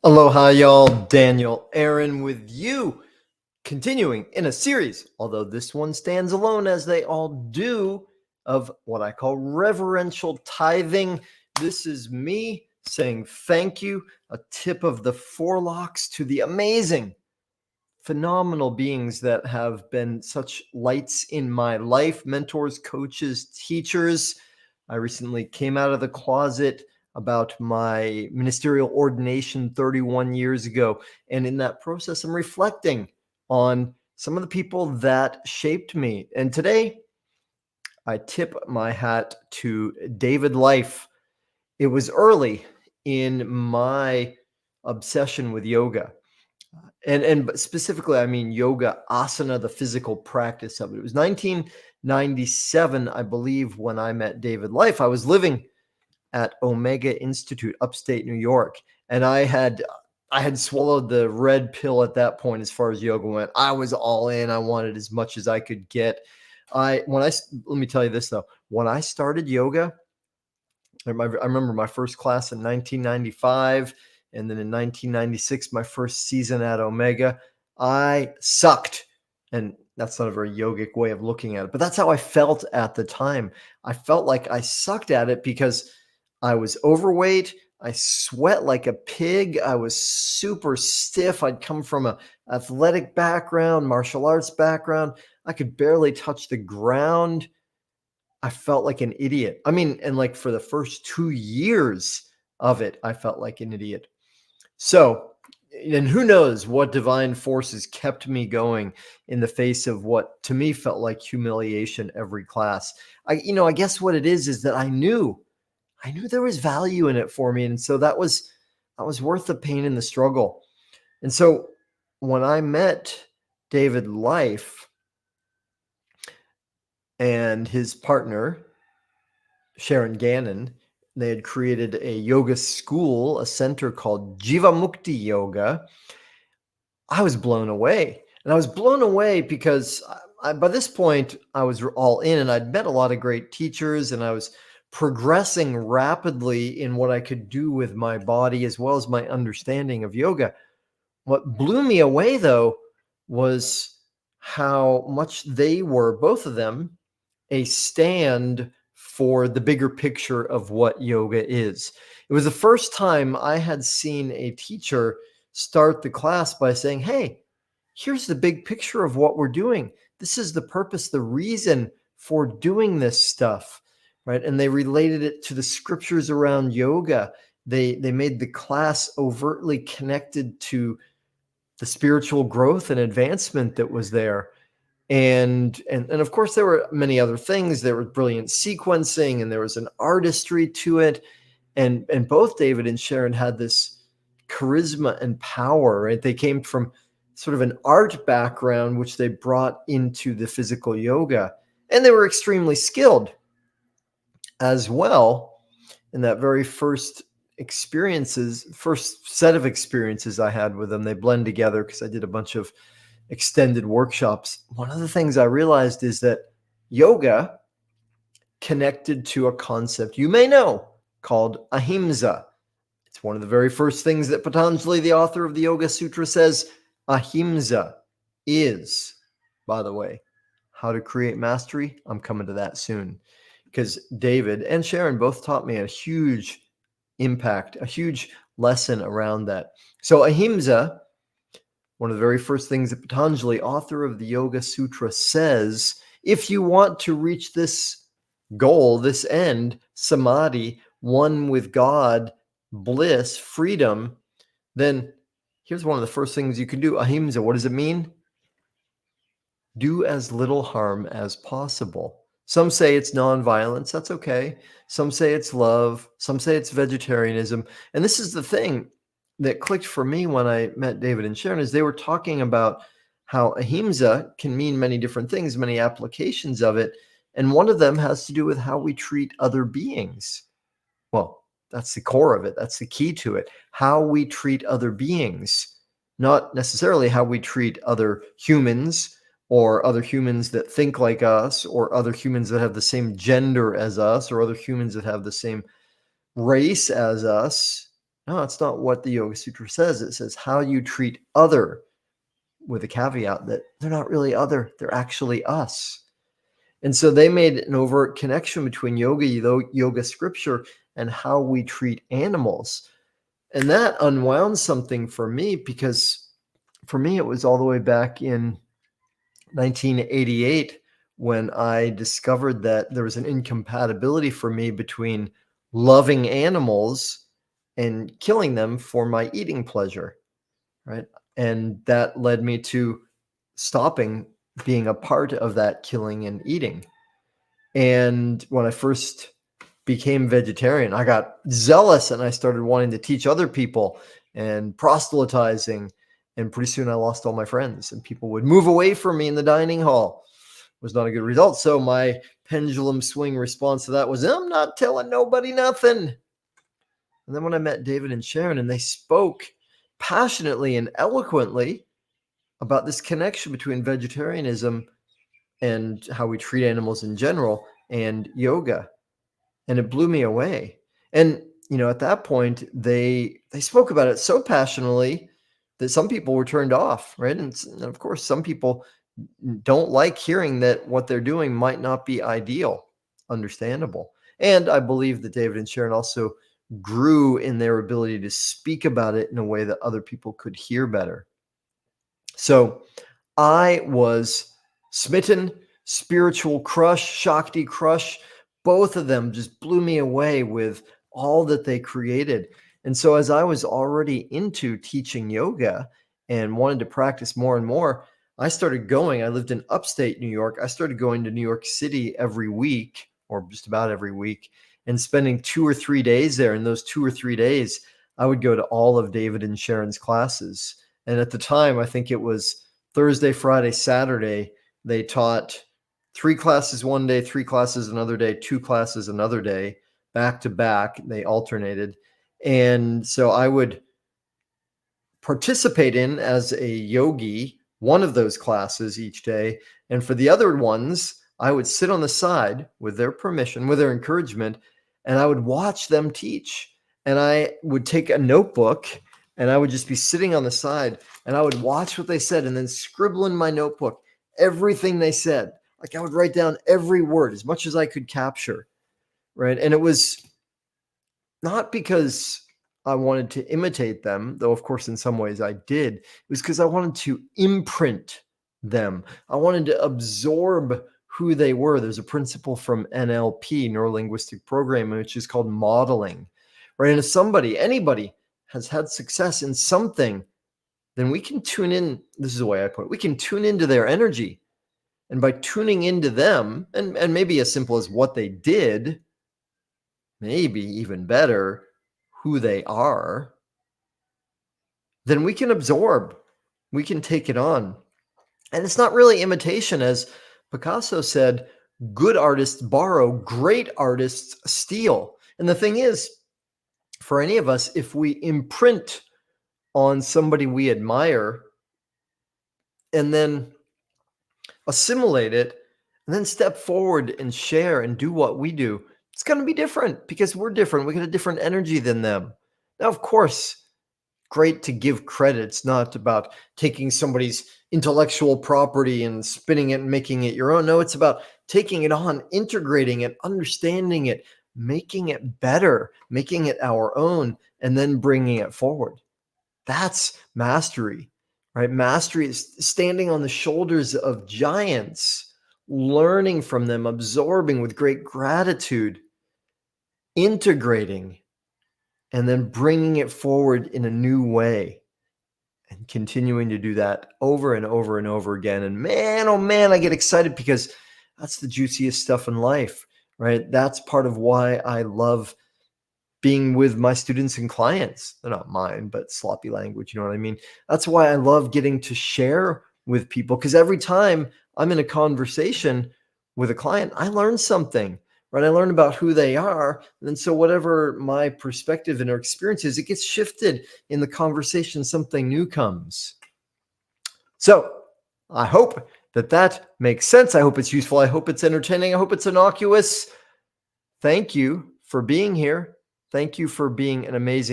Aloha, y'all. Daniel Aaron with you, continuing in a series, although this one stands alone as they all do, of what I call reverential tithing. This is me saying thank you, a tip of the forelocks to the amazing, phenomenal beings that have been such lights in my life, mentors, coaches, teachers. I recently came out of the closet about my ministerial ordination 31 years ago. And in that process, I'm reflecting on some of the people that shaped me. And today, I tip my hat to David Life. It was early in my obsession with yoga. And specifically, I mean yoga asana, the physical practice of it. It was 1997, I believe, when I met David Life. I was living at Omega Institute, upstate New York, and I had swallowed the red pill at that point as far as yoga went. I was all in. I wanted as much as I could get. Let me tell you this though. When I started yoga, I remember my first class in 1995, and then in 1996, my first season at Omega. I sucked, and that's not a very yogic way of looking at it, but that's how I felt at the time. I felt like I sucked at it because I was overweight. I sweat like a pig. I was super stiff. I'd come from an athletic background, martial arts background. I could barely touch the ground. I felt like an idiot. I mean, and like for the first 2 years of it, I felt like an idiot. So, and who knows what divine forces kept me going in the face of what to me felt like humiliation every class. I guess what it is that I knew there was value in it for me. And so that was worth the pain and the struggle. And so when I met David Life, and his partner, Sharon Gannon, they had created a yoga school, a center called Jivamukti Yoga. I was blown away. And I was blown away because by this point, I was all in, and I'd met a lot of great teachers, and I was progressing rapidly in what I could do with my body as well as my understanding of yoga. What blew me away, though, was how much they were, both of them, a stand for the bigger picture of what yoga is. It was the first time I had seen a teacher start the class by saying, hey, here's the big picture of what we're doing. This is the purpose, the reason for doing this stuff, right? And they related it to the scriptures around yoga. They made the class overtly connected to the spiritual growth and advancement that was there. And of course, there were many other things. There was brilliant sequencing, and there was an artistry to it. And both David and Sharon had this charisma and power, right? They came from sort of an art background, which they brought into the physical yoga. And they were extremely skilled as well. In that very first set of experiences I had with them, they blend together because I did a bunch of extended workshops. One of the things I realized is that yoga connected to a concept you may know called ahimsa. It's one of the very first things that Patanjali, the author of the Yoga Sutra, says. Ahimsa is, by the way, how to create mastery. I'm coming to that soon, because David and Sharon both taught me a huge impact, a huge lesson around that. So ahimsa, one of the very first things that Patanjali, author of the Yoga Sutra, says, if you want to reach this goal, this end, samadhi, one with God, bliss, freedom, then here's one of the first things you can do. Ahimsa, what does it mean? Do as little harm as possible. Some say it's nonviolence. That's okay. Some say it's love. Some say it's vegetarianism. And this is the thing that clicked for me when I met David and Sharon, is they were talking about how ahimsa can mean many different things, many applications of it. And one of them has to do with how we treat other beings. Well, that's the core of it. That's the key to it. How we treat other beings, not necessarily how we treat other humans, or other humans that think like us, or other humans that have the same gender as us, or other humans that have the same race as us. No, that's not what the Yoga Sutra says. It says how you treat other, with a caveat that they're not really other, they're actually us. And so they made an overt connection between yoga scripture, and how we treat animals. And that unwound something for me, because for me, it was all the way back in 1988 when I discovered that there was an incompatibility for me between loving animals and killing them for my eating pleasure, right? And that led me to stopping being a part of that killing and eating. And when I first became vegetarian, I got zealous and I started wanting to teach other people and proselytizing. And pretty soon I lost all my friends, and people would move away from me in the dining hall. It was not a good result. So my pendulum swing response to that was, I'm not telling nobody nothing. And then when I met David and Sharon, and they spoke passionately and eloquently about this connection between vegetarianism and how we treat animals in general and yoga, and it blew me away. And at that point, they spoke about it so passionately that some people were turned off, right? And of course, some people don't like hearing that what they're doing might not be ideal. Understandable. And I believe that David and Sharon also grew in their ability to speak about it in a way that other people could hear better. So I was smitten, spiritual crush, Shakti crush. Both of them just blew me away with all that they created. And so as I was already into teaching yoga and wanted to practice more and more, I lived in upstate New York. I started going to New York City every week, or just about every week, and spending 2 or 3 days there. In those 2 or 3 days, I would go to all of David and Sharon's classes. And at the time, I think it was Thursday, Friday, Saturday, they taught 3 classes one day, 3 classes another day, 2 classes another day, back to back. They alternated. And so I would participate in, as a yogi, one of those classes each day. And for the other ones, I would sit on the side with their permission, with their encouragement, and I would watch them teach. And I would take a notebook and I would just be sitting on the side and I would watch what they said and then scribble in my notebook everything they said. Like, I would write down every word as much as I could capture, right? And it was not because I wanted to imitate them, though of course in some ways I did. It was because I wanted to imprint them. I wanted to absorb who they were. There's a principle from NLP, neuro-linguistic programming, which is called modeling, right? And if anybody has had success in something, then we can tune in. This is the way I put it. We can tune into their energy. And by tuning into them, and maybe as simple as what they did, maybe even better, who they are, then we can absorb, we can take it on. And it's not really imitation. As Picasso said, good artists borrow, great artists steal. And the thing is, for any of us, if we imprint on somebody we admire and then assimilate it and then step forward and share and do what we do, it's going to be different because we're different. We get a different energy than them. Now, of course, great to give credit. It's not about taking somebody's intellectual property and spinning it and making it your own. No, it's about taking it on, integrating it, understanding it, making it better, making it our own, and then bringing it forward. That's mastery, right? Mastery is standing on the shoulders of giants, learning from them, absorbing with great gratitude, integrating, and then bringing it forward in a new way and continuing to do that over and over and over again. And man, oh man, I get excited because that's the juiciest stuff in life, right? That's part of why I love being with my students and clients. They're not mine, but sloppy language, you know what I mean? That's why I love getting to share with people, because every time I'm in a conversation with a client, I learn something, right? I learn about who they are. And so whatever my perspective and their experience is, it gets shifted in the conversation. Something new comes. So I hope that makes sense. I hope it's useful. I hope it's entertaining. I hope it's innocuous. Thank you for being here. Thank you for being an amazing